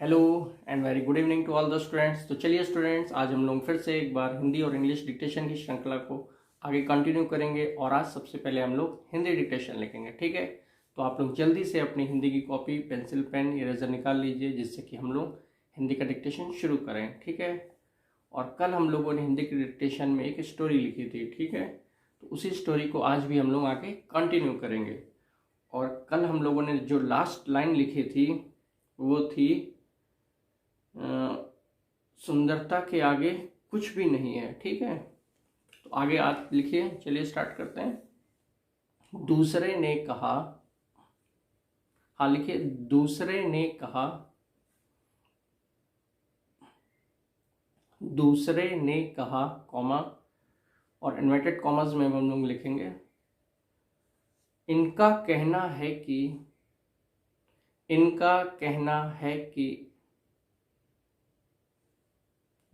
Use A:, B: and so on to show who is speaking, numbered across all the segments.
A: Hello and very good evening to all the students. तो चलिए students, आज हम लोग फिर से एक बार हिंदी और इंग्लिश डिक्टेशन की श्रृंखला को आगे कंटिन्यू करेंगे और आज सबसे पहले हम लोग हिंदी डिक्टेशन लिखेंगे। ठीक है, तो आप लोग जल्दी से अपनी हिंदी की कॉपी, पेंसिल, पेन, इरेजर निकाल लीजिए जिससे कि हम लोग हिंदी का डिक्टेशन शुरू करें। ठीक है, और कल हम लोगों ने हिंदी की डिक्टेशन में एक स्टोरी लिखी थी। ठीक है, तो उसी स्टोरी को आज भी हम लोग आगे कंटिन्यू करेंगे। और कल हम लोगों ने जो लास्ट लाइन लिखी थी वो थी सुंदरता के आगे कुछ भी नहीं है। ठीक है, तो आगे आप लिखिए। चलिए स्टार्ट करते हैं। दूसरे ने कहा, हाँ लिखिए, दूसरे ने कहा, दूसरे ने कहा, कॉमा, और इन्वर्टेड कॉमर्स में हम लोग लिखेंगे इनका कहना है कि, इनका कहना है कि,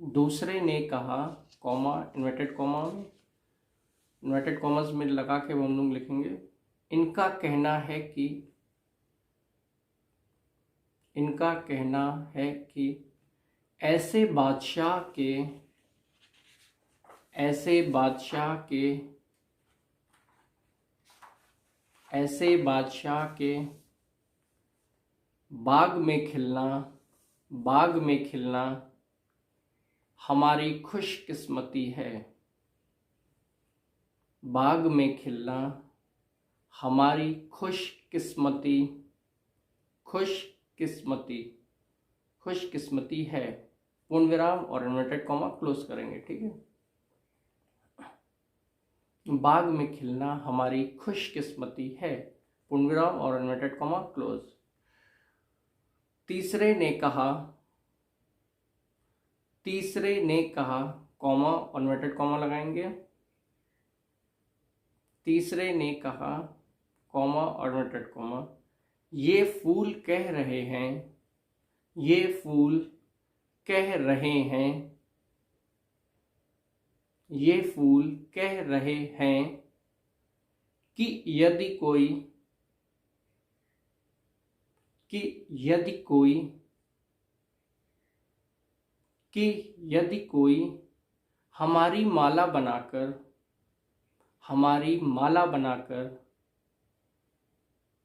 A: दूसरे ने कहा, कॉमा, इन्वर्टेड कॉमा में, इन्वर्टेड कॉमर्स में लगा के हम लोग लिखेंगे इनका कहना है कि, इनका कहना है कि ऐसे बादशाह के, ऐसे बादशाह के, ऐसे बादशाह के बाग में खिलना, बाग में खिलना हमारी खुशकिस्मती है। बाग में खिलना हमारी खुशकिस्मती, खुशकिस्मती, खुशकिस्मती है। पूर्ण विराम और इन्वर्टेड कॉमा क्लोज करेंगे। ठीक है, बाग में खिलना हमारी खुशकिस्मती है, पूर्ण विराम और इन्वर्टेड कॉमा क्लोज। तीसरे ने कहा, तीसरे ने कहा, कॉमा और इन्वर्टेड कॉमा लगाएंगे। तीसरे ने कहा, कॉमा और इन्वर्टेड कॉमा, ये फूल कह रहे हैं, ये फूल कह रहे हैं, ये फूल कह रहे हैं कि यदि कोई, कि यदि कोई, कि यदि कोई हमारी माला बनाकर, हमारी माला बनाकर,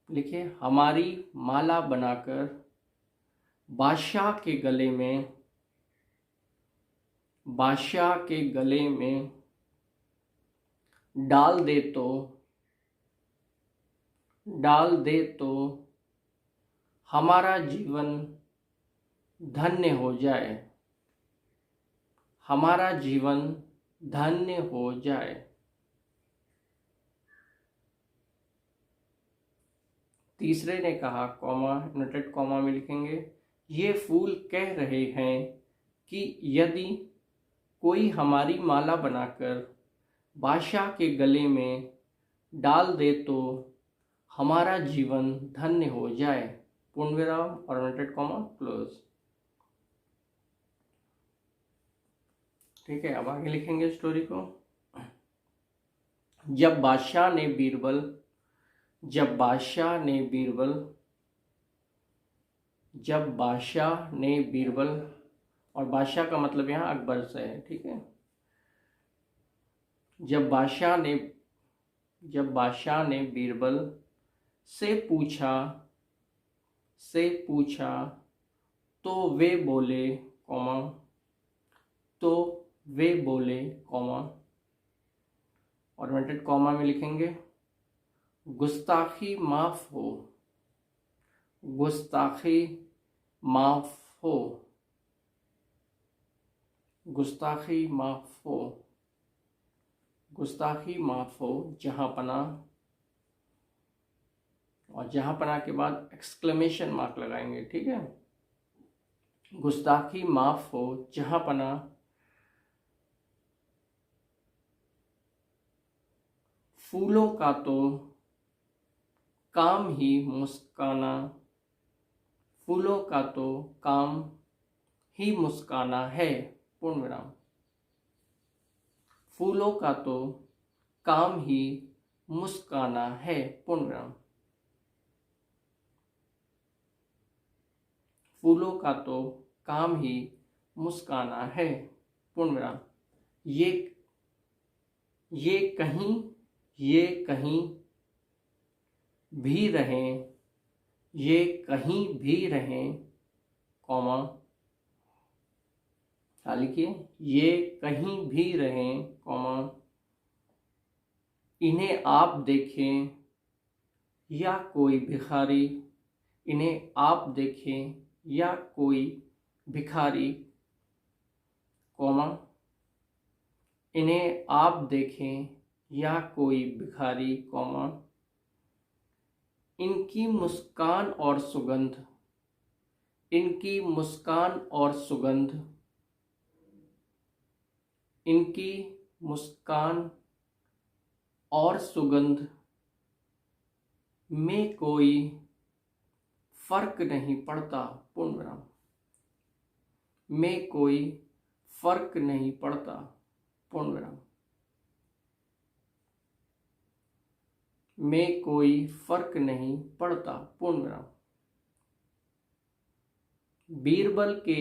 A: लिखिए हमारी माला बनाकर बादशाह के गले में, बादशाह के गले में डाल दे तो, डाल दे तो हमारा जीवन धन्य हो जाए, हमारा जीवन धन्य हो जाए। तीसरे ने कहा, कॉमा, इन्वर्टेड कॉमा में लिखेंगे ये फूल कह रहे हैं कि यदि कोई हमारी माला बनाकर बादशाह के गले में डाल दे तो हमारा जीवन धन्य हो जाए, पूर्ण विराम और इन्वर्टेड कॉमा क्लोज। ठीक है, अब आगे लिखेंगे स्टोरी को। जब बादशाह ने बीरबल, जब बादशाह ने बीरबल, जब बादशाह ने बीरबल, और बादशाह का मतलब यहाँ अकबर से है। ठीक है, जब बादशाह ने, जब बादशाह ने बीरबल से पूछा, से पूछा तो वे बोले, कॉमा, तो वे बोले, कॉमा, और इन्वर्टेड कॉमा में लिखेंगे गुस्ताखी माफ हो, गुस्ताखी माफ हो, गुस्ताखी माफ हो, गुस्ताखी माफ हो जहां पना, और जहां पना के बाद एक्सक्लेमेशन मार्क लगाएंगे। ठीक है, गुस्ताखी माफ हो जहां पना फूलों का तो काम ही मुस्काना, फूलों का तो काम ही मुस्काना है, पूर्ण विराम। फूलों का तो काम ही मुस्काना है, पूर्ण विराम। फूलों का तो काम ही मुस्काना है, पूर्ण विराम। ये कहीं भी रहें, ये कहीं भी रहें, कॉमा, लिखिए, ये कहीं भी रहें, कॉमा, इन्हें आप देखें या कोई भिखारी, इन्हें आप देखें या कोई भिखारी, कॉमा, इन्हें आप देखें या कोई भिखारी, कॉमा, इनकी मुस्कान और सुगंध, इनकी मुस्कान और सुगंध, इनकी मुस्कान और सुगंध में कोई फर्क नहीं पड़ता, पूर्ण विराम, में कोई फर्क नहीं पड़ता, पूर्ण विराम, में कोई फर्क नहीं पड़ता, पूर्ण विराम। बीरबल के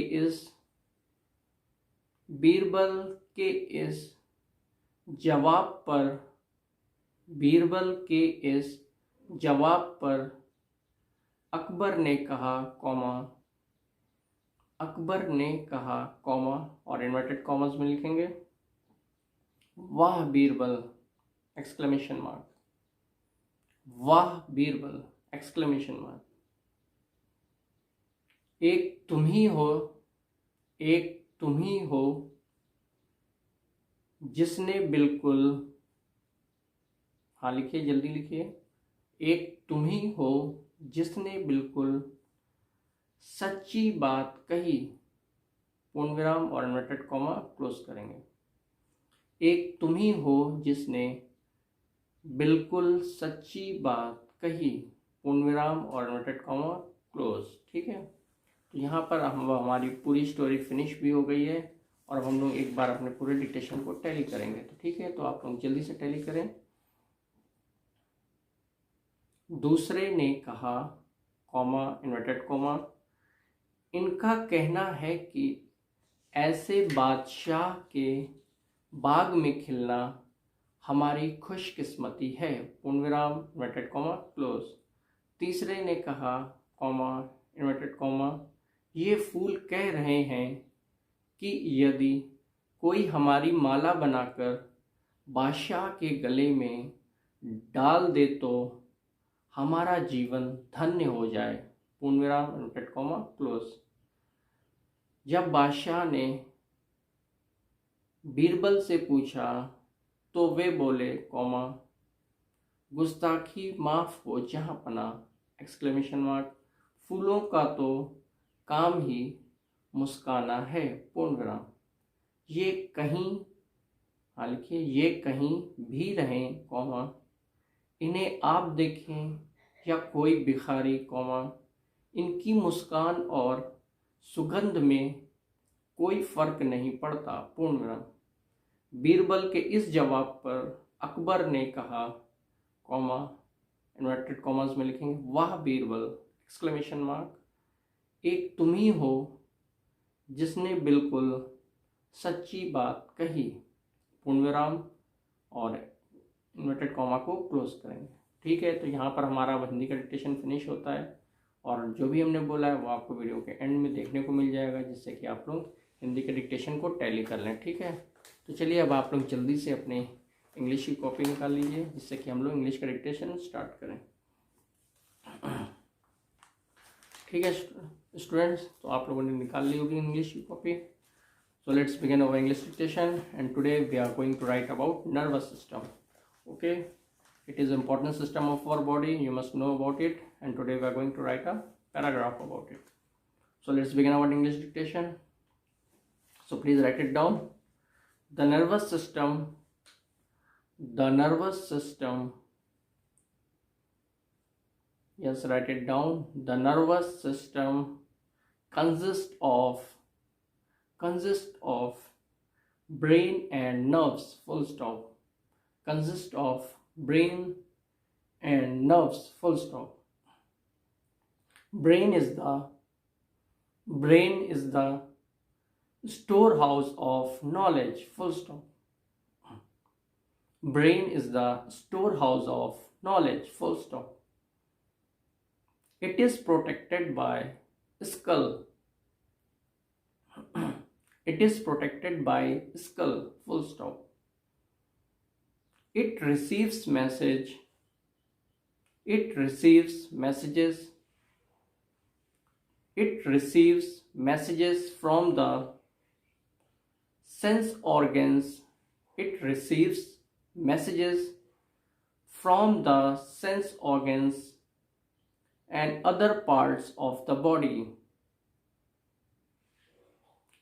A: इस जवाब पर, बीरबल के इस जवाब पर अकबर ने कहा, कॉमा, अकबर ने कहा, कॉमा, और इन्वर्टेड कॉमर्स में लिखेंगे, वाह बीरबल, एक्सक्लेमेशन मार्क, वाह बीरबल, एक्सक्लेमेशन मार्क, एक तुम ही हो, एक तुम ही हो जिसने बिल्कुल, लिखिए, जल्दी लिखिए, एक तुम ही हो जिसने बिल्कुल सच्ची बात कही, पूर्ण विराम और इन्वर्टेड कॉमा क्लोज करेंगे। एक तुम ही हो जिसने बिल्कुल सच्ची बात कही, पूर्ण विराम और इन्वर्टेड कॉमा क्लोज। ठीक है, तो यहाँ पर हमारी पूरी स्टोरी फिनिश भी हो गई है और अब हम लोग एक बार अपने पूरे डिक्टेशन को टैली करेंगे। तो ठीक है, तो आप लोग जल्दी से टैली करें। दूसरे ने कहा, कॉमा, इन्वर्टेड कॉमा, इनका कहना है कि ऐसे बादशाह के बाग में खिलना हमारी खुशकिस्मती है, पूर्ण विराम, इन्वर्टेड कॉमा क्लोज। तीसरे ने कहा, कॉमा, इन्वर्टेड कॉमा, ये फूल कह रहे हैं कि यदि कोई हमारी माला बनाकर बादशाह के गले में डाल दे तो हमारा जीवन धन्य हो जाए, पूर्ण विराम, इन्वर्टेड कॉमा क्लोज। जब बादशाह ने बीरबल से पूछा तो वे बोले, कॉमा, गुस्ताखी माफ हो जहाँ पना, एक्सक्लेमेशन मार्क, फूलों का तो काम ही मुस्काना है, पूर्ण विराम। ये कहीं, लिखिए, ये कहीं भी रहें, कॉमा, इन्हें आप देखें या कोई भिखारी, कॉमा, इनकी मुस्कान और सुगंध में कोई फर्क नहीं पड़ता, पूर्ण विराम। बीरबल के इस जवाब पर अकबर ने कहा, कॉमा, इन्वर्टेड कॉमास में लिखेंगे, वाह बीरबल, एक्सक्लेमेशन मार्क, एक तुम ही हो जिसने बिल्कुल सच्ची बात कही, पूर्ण विराम, और इन्वर्टेड कॉमा को क्लोज करेंगे। ठीक है, तो यहाँ पर हमारा हिंदी का डिक्टेशन फिनिश होता है और जो भी हमने बोला है वो आपको वीडियो के एंड में देखने को मिल जाएगा, जिससे कि आप लोग हिंदी के डिक्टेशन को टैली कर लें। ठीक है, तो चलिए अब आप लोग जल्दी से अपने इंग्लिश की कॉपी निकाल लीजिए, जिससे कि हम लोग इंग्लिश का डिक्टेशन स्टार्ट करें। ठीक है स्टूडेंट्स, तो आप लोगों ने निकाल ली होगी इंग्लिश की copy. So let's begin our English dictation, and today we are going to write about nervous system. Okay, it is important system of our body, you must know about it, and today we are going to write a paragraph about it. So let's begin our English dictation. So please write it down. The nervous system, the nervous system, yes, write it down. The nervous system consists of brain and nerves, full stop, consist of brain and nerves, full stop. Brain is the Brain is the storehouse of knowledge. Full stop. Brain is the storehouse of knowledge. Full stop. It is protected by skull. It is protected by skull. Full stop. It receives message. It receives messages. It receives messages from the sense organs. It receives messages from the sense organs and other parts of the body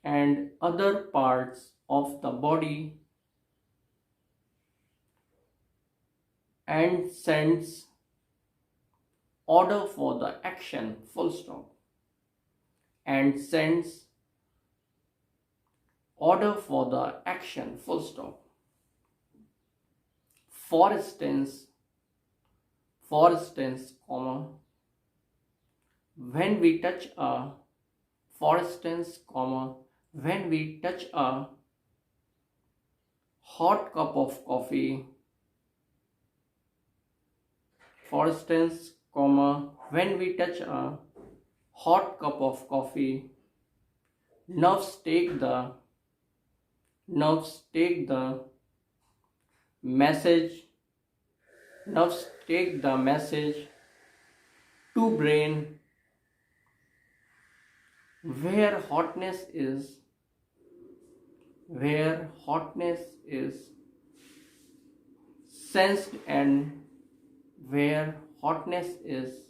A: and other parts of the body and sends order for the action. Full stop. And sends order for the action. Full stop. For instance, comma, when we touch a, for instance, comma, when we touch a hot cup of coffee, for instance, comma, when we touch a hot cup of coffee, nerves take the message, nerves take the message to brain where hotness is sensed and where hotness is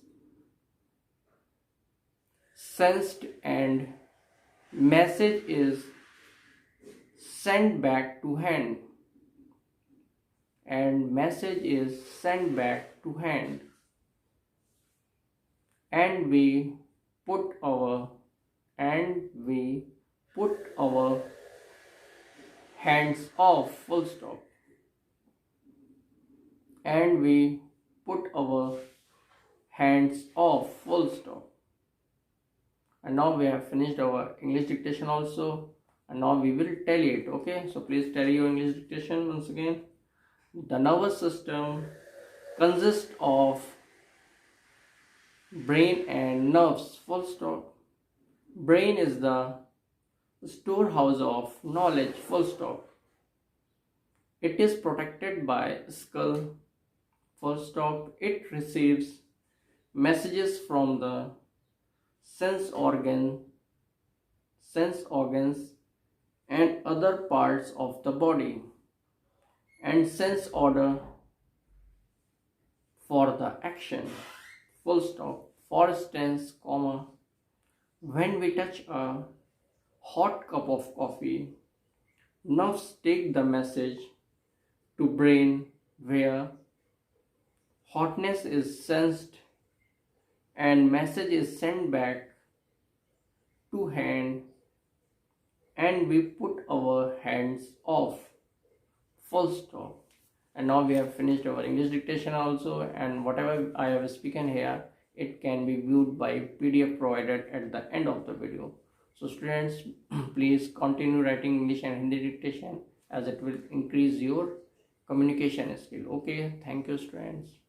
A: sensed and message is sent back to hand and message is sent back to hand and we put our hands off. Full stop. And we put our hands off. Full stop. And now we have finished our English dictation also, and now we will tally it. Okay, so please tally your English dictation once again. The nervous system consists of brain and nerves. Full stop. Brain is the storehouse of knowledge. Full stop. It is protected by skull. Full stop. It receives messages from the sense organs and other parts of the body and sends order for the action. Full stop. For instance, comma, when we touch a hot cup of coffee, nerves take the message to brain where hotness is sensed and message is sent back to hand and we put our hands off. Full stop. And now we have finished our English dictation also, and whatever I have spoken here, it can be viewed by PDF provided at the end of the video. So students, please continue writing English and Hindi dictation as it will increase your communication skill. Okay, thank you students.